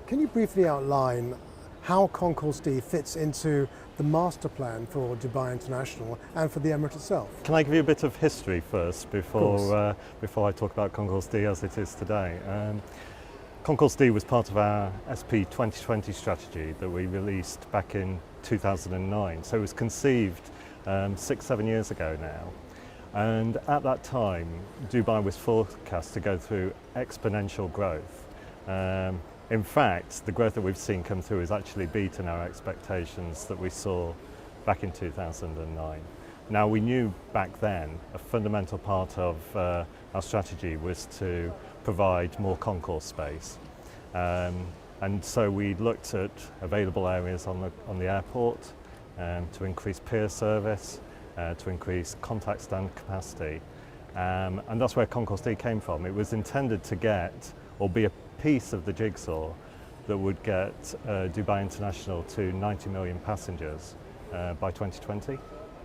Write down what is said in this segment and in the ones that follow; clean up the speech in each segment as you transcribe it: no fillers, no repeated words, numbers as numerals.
Can you briefly outline how Concourse D fits into the master plan for Dubai International and for the Emirate itself? Can I give you a bit of history first before I talk about Concourse D as it is today? Concourse D was part of our SP 2020 strategy that we released back in 2009. So it was conceived 6-7 years ago now. And at that time, Dubai was forecast to go through exponential growth. In fact, the growth that we've seen come through has actually beaten our expectations that we saw back in 2009. Now, we knew back then a fundamental part of our strategy was to provide more concourse space. And so we looked at available areas on the airport to increase pier service, to increase contact stand capacity. And that's where Concourse D came from. It was intended to get, or be a piece of the jigsaw that would get Dubai International to 90 million passengers by 2020.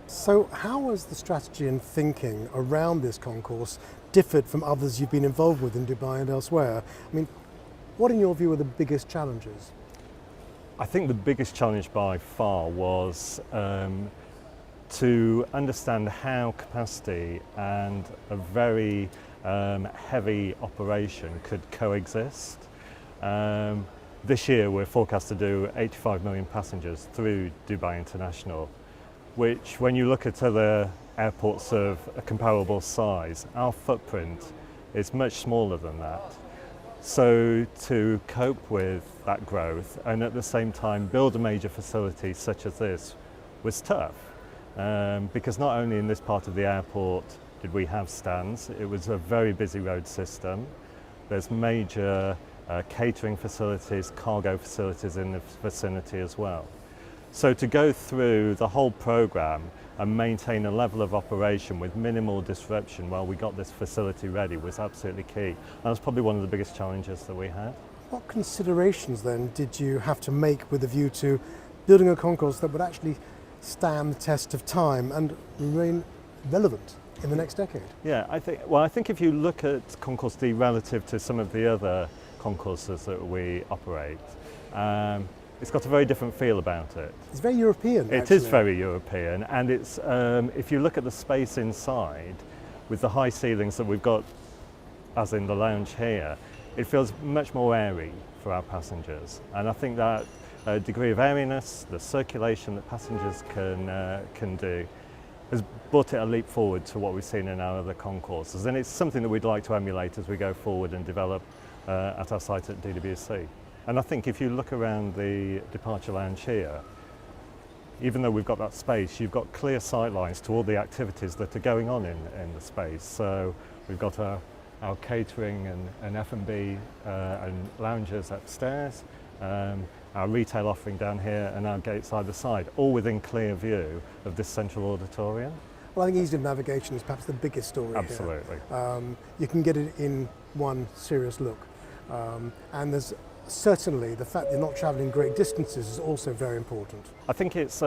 So how has the strategy and thinking around this concourse differed from others you've been involved with in Dubai and elsewhere? I mean, what in your view are the biggest challenges? I think the biggest challenge by far was to understand how capacity and a very heavy operation could coexist. This year we're forecast to do 85 million passengers through Dubai International, which when you look at other airports of a comparable size, our footprint is much smaller than that. So to cope with that growth and at the same time build a major facility such as this was tough, because not only in this part of the airport did we have stands, it was a very busy road system. There's major catering facilities, cargo facilities in the vicinity as well. So to go through the whole program and maintain a level of operation with minimal disruption while we got this facility ready was absolutely key. And that's probably one of the biggest challenges that we had. What considerations then did you have to make with a view to building a concourse that would actually stand the test of time and remain relevant in the next decade? Yeah, I think if you look at Concourse D relative to some of the other concourses that we operate, it's got a very different feel about it. It's very European. It is very European, and it's if you look at the space inside, with the high ceilings that we've got, as in the lounge here, it feels much more airy for our passengers. And I think that degree of airiness, the circulation that passengers can do, has brought it a leap forward to what we've seen in our other concourses. And it's something that we'd like to emulate as we go forward and develop at our site at DWC. And I think if you look around the departure lounge here, even though we've got that space, you've got clear sight lines to all the activities that are going on in the space. So we've got our catering and F&B and lounges upstairs, our retail offering down here, and our gates either side, all within clear view of this central auditorium. Well, I think ease of navigation is perhaps the biggest story. Absolutely. Here. You can get it in one serious look. And there's certainly the fact that you're not travelling great distances is also very important. I think it's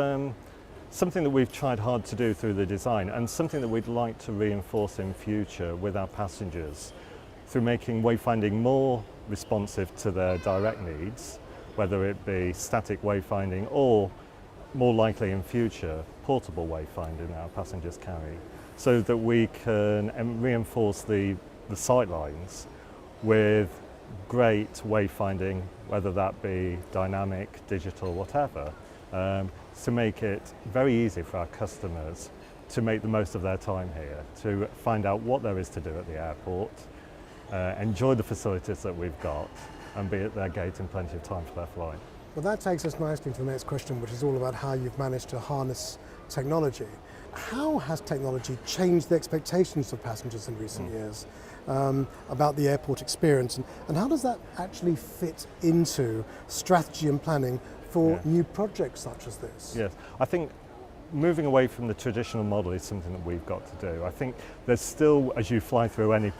something that we've tried hard to do through the design, and something that we'd like to reinforce in future with our passengers through making wayfinding more responsive to their direct needs, whether it be static wayfinding or, more likely in future, portable wayfinding our passengers carry, so that we can reinforce the sight lines with great wayfinding, whether that be dynamic, digital, whatever, to make it very easy for our customers to make the most of their time here, to find out what there is to do at the airport, enjoy the facilities that we've got, and be at their gate in plenty of time for their flight. Well, that takes us nicely to the next question, which is all about how you've managed to harness technology. How has technology changed the expectations of passengers in recent years about the airport experience, and how does that actually fit into strategy and planning for new projects such as this? Yes, I think moving away from the traditional model is something that we've got to do. I think there's still, as you fly through any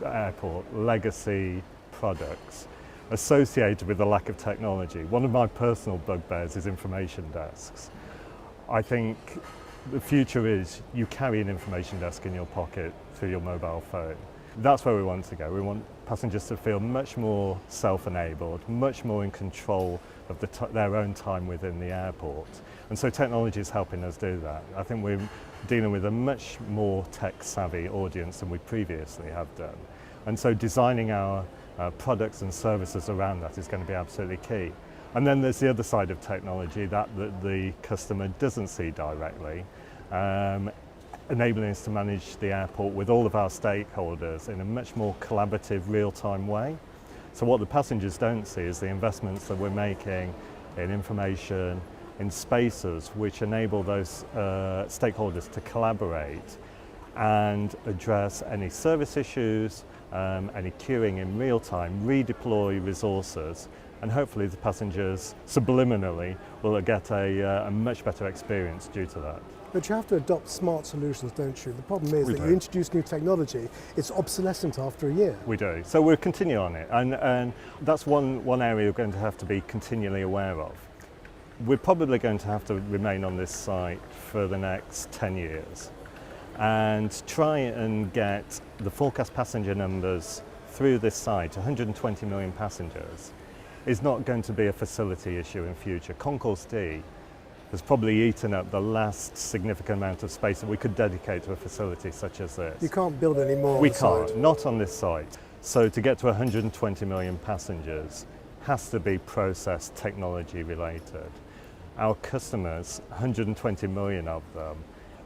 airport, legacy products associated with the lack of technology. One of my personal bugbears is information desks. I think the future is you carry an information desk in your pocket through your mobile phone. That's where we want to go. We want passengers to feel much more self-enabled, much more in control of their own time within the airport. And so technology is helping us do that. I think we're dealing with a much more tech-savvy audience than we previously have done. And so designing our products and services around that is going to be absolutely key. And then there's the other side of technology that the customer doesn't see directly, enabling us to manage the airport with all of our stakeholders in a much more collaborative, real-time way. So what the passengers don't see is the investments that we're making in information, in spaces which enable those stakeholders to collaborate and address any service issues, any queuing in real time, redeploy resources, and hopefully the passengers subliminally will get a much better experience due to that. But you have to adopt smart solutions, don't you? The problem is that you introduce new technology, it's obsolescent after a year. We do. So we'll continue on it, and that's one area we're going to have to be continually aware of. We're probably going to have to remain on this site for the next 10 years and try and get the forecast passenger numbers through this site, 120 million passengers, is not going to be a facility issue in future. Concourse D has probably eaten up the last significant amount of space that we could dedicate to a facility such as this. You can't build any more. We can't, not on this site. So to get to 120 million passengers has to be process technology related. Our customers, 120 million of them,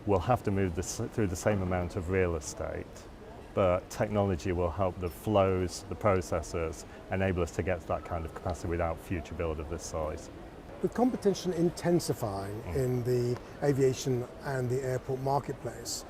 will have to move through the same amount of real estate, but technology will help the flows, the processes, enable us to get to that kind of capacity without future build of this size. With competition intensifying in the aviation and the airport marketplace,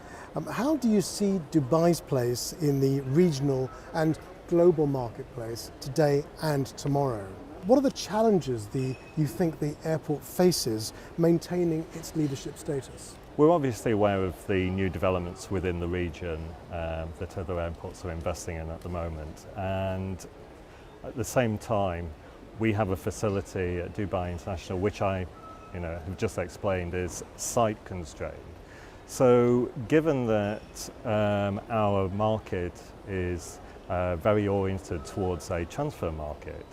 how do you see Dubai's place in the regional and global marketplace today and tomorrow? What are the challenges you think the airport faces maintaining its leadership status? We're obviously aware of the new developments within the region that other airports are investing in at the moment, and at the same time we have a facility at Dubai International which I have just explained is site constrained. So given that our market is very oriented towards a transfer market,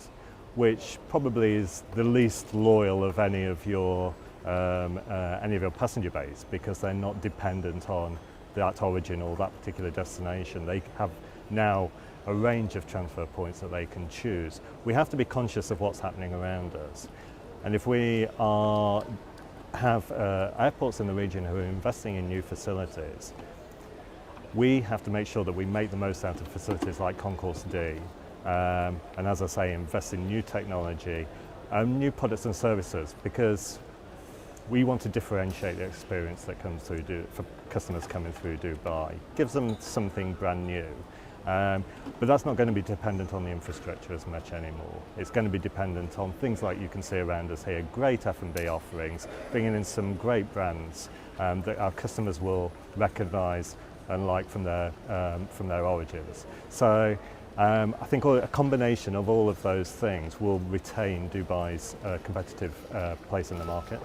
which probably is the least loyal of any of your passenger base, because they're not dependent on that origin or that particular destination. They have now a range of transfer points that they can choose. We have to be conscious of what's happening around us. And if we have airports in the region who are investing in new facilities, we have to make sure that we make the most out of facilities like Concourse D, and as I say, invest in new technology, new products and services, because we want to differentiate the experience that comes through for customers coming through Dubai. Gives them something brand new, but that's not going to be dependent on the infrastructure as much anymore. It's going to be dependent on things like you can see around us here, great F&B offerings, bringing in some great brands that our customers will recognise and like from their origins. So I think a combination of all of those things will retain Dubai's competitive place in the market.